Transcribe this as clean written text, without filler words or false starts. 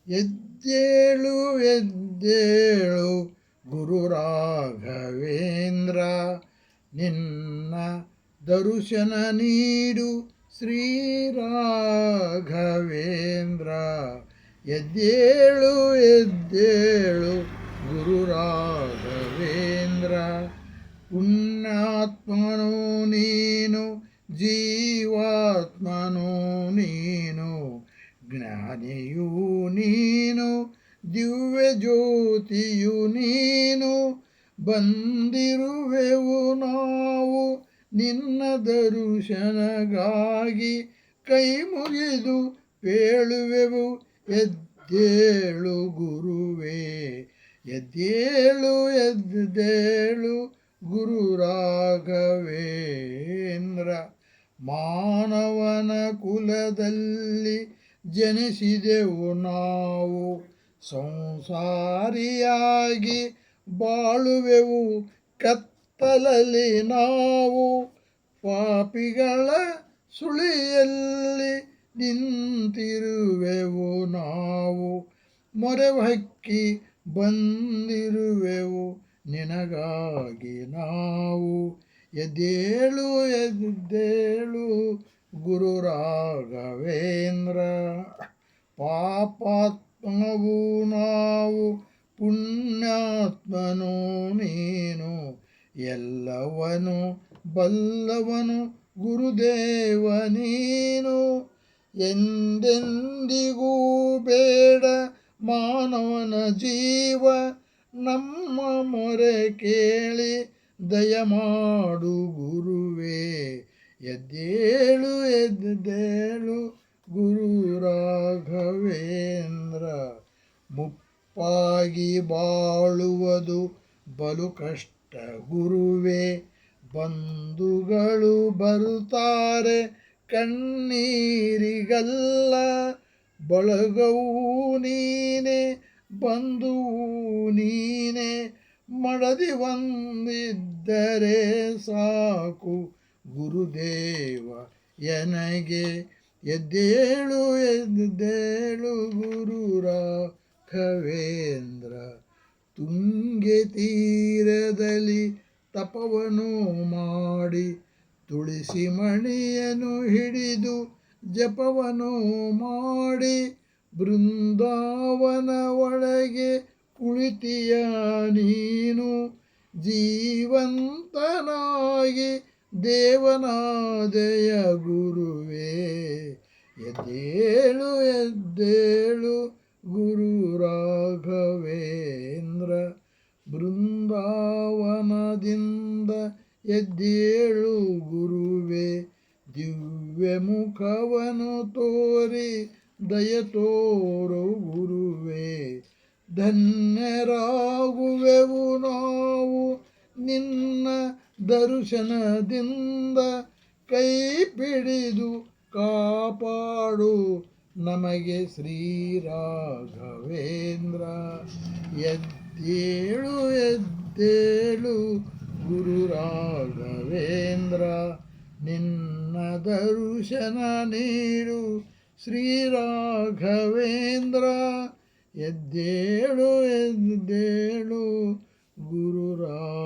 ಎದ್ದೇಳು ಎದ್ದೇಳು ಗುರು ರಾಘವೇಂದ್ರ, ನಿನ್ನ ದರ್ಶನ ನೀಡು ಶ್ರೀ ರಾಘವೇಂದ್ರ. ಎದ್ದೇಳು ಎದ್ದೇಳು ಗುರು ರಾಘವೇಂದ್ರ, ಪುಣ್ಯಾತ್ಮನು ನೀನು ಜೀವಾತ್ಮನು ನೀನು, ಜ್ಞಾನಿಯೂ ನೀನು ದಿವ್ಯ ಜ್ಯೋತಿಯು ನೀನು. ಬಂದಿರುವೆವು ನಾವು ನಿನ್ನ ದರ್ಶನಗಾಗಿ, ಕೈ ಮುಗಿದು ಪೇಳುವೆವು ಎದ್ದೇಳು ಗುರುವೇ. ಎದ್ದೇಳು ಎದ್ದೇಳು ಗುರು ರಾಘವೇಂದ್ರ. ಮಾನವನ ಕುಲದಲ್ಲಿ ಜನಿಸಿದೆವು ನಾವು, ಸಂಸಾರಿಯಾಗಿ ಬಾಳುವೆವು ಕತ್ತಲಲ್ಲಿ ನಾವು. ಪಾಪಿಗಳ ಸುಳಿಯಲ್ಲಿ ನಿಂತಿರುವೆವು ನಾವು, ಮೊರೆಹೊಕ್ಕಿ ಬಂದಿರುವೆವು ನಿನಗಾಗಿ ನಾವು. ಎದ್ದೇಳು ಎದ್ದೇಳು ಗುರು ರಾಘವೇಂದ್ರ. ಪಾಪಾತ್ಮವು ನಾವು ಪುಣ್ಯಾತ್ಮನು ನೀನು, ಎಲ್ಲವನು ಬಲ್ಲವನು ಗುರುದೇವ ನೀನು. ಎಂದೆಂದಿಗೂ ಬೇಡ ಮಾನವನ ಜೀವ, ನಮ್ಮ ಮೊರೆ ಕೇಳಿ ದಯಮಾಡು ಗುರುವೇ. ಎದ್ದೇಳು ಎದ್ದೇಳು ಗುರು ರಾಘವೇಂದ್ರ. ಮುಪ್ಪಾಗಿ ಬಾಳುವುದು ಬಲು ಕಷ್ಟ ಗುರುವೇ, ಬಂಧುಗಳು ಬರುತ್ತಾರೆ ಕಣ್ಣೀರಿಗಲ್ಲ. ಬಳಗವೂ ನೀನೆ ಬಂಧುವೂ ನೀನೆ, ಮಡದಿ ಒಂದಿದ್ದರೆ ಸಾಕು ಗುರುದೇವ ಎನಗೆ. ಎದ್ದೇಳು ಎದ್ದೇಳು ಗುರು ರಾಘವೇಂದ್ರ. ತುಂಗೆ ತೀರದಲ್ಲಿ ತಪವನ್ನು ಮಾಡಿ, ತುಳಸಿ ಮಣಿಯನ್ನು ಹಿಡಿದು ಜಪವನ್ನು ಮಾಡಿ, ಬೃಂದಾವನ ಒಳಗೆ ಕುಳಿತಿಯ ನೀನು. ಜೀವಂತನಾಗಿ ದೇವನಾದಯ ಗುರುವೇ. ಎದ್ದೇಳು ಎದ್ದೇಳು ಗುರು ರಾಘವೇಂದ್ರ. ಬೃಂದಾವನದಿಂದ ಎದ್ದೇಳು ಗುರುವೇ, ದಿವ್ಯ ಮುಖವನ್ನು ತೋರಿ ದಯ ತೋರು ಗುರುವೇ. ಧನ್ಯರಾಗುವೆವು ನಾವು ನಿನ್ನ ದರ್ಶನದಿಂದ, ಕೈ ಪಿಡಿದು ಕಾಪಾಡು ನಮಗೆ ಶ್ರೀ ರಾಘವೇಂದ್ರ. ಎದ್ದೇಳು ಎದ್ದೇಳು ಗುರು ರಾಘವೇಂದ್ರ, ನಿನ್ನ ದರ್ಶನ ನೀಡು ಶ್ರೀ ರಾಘವೇಂದ್ರ. ಎದ್ದೇಳು ಎದ್ದೇಳು ಗುರು ರಾಘವೇಂದ್ರ.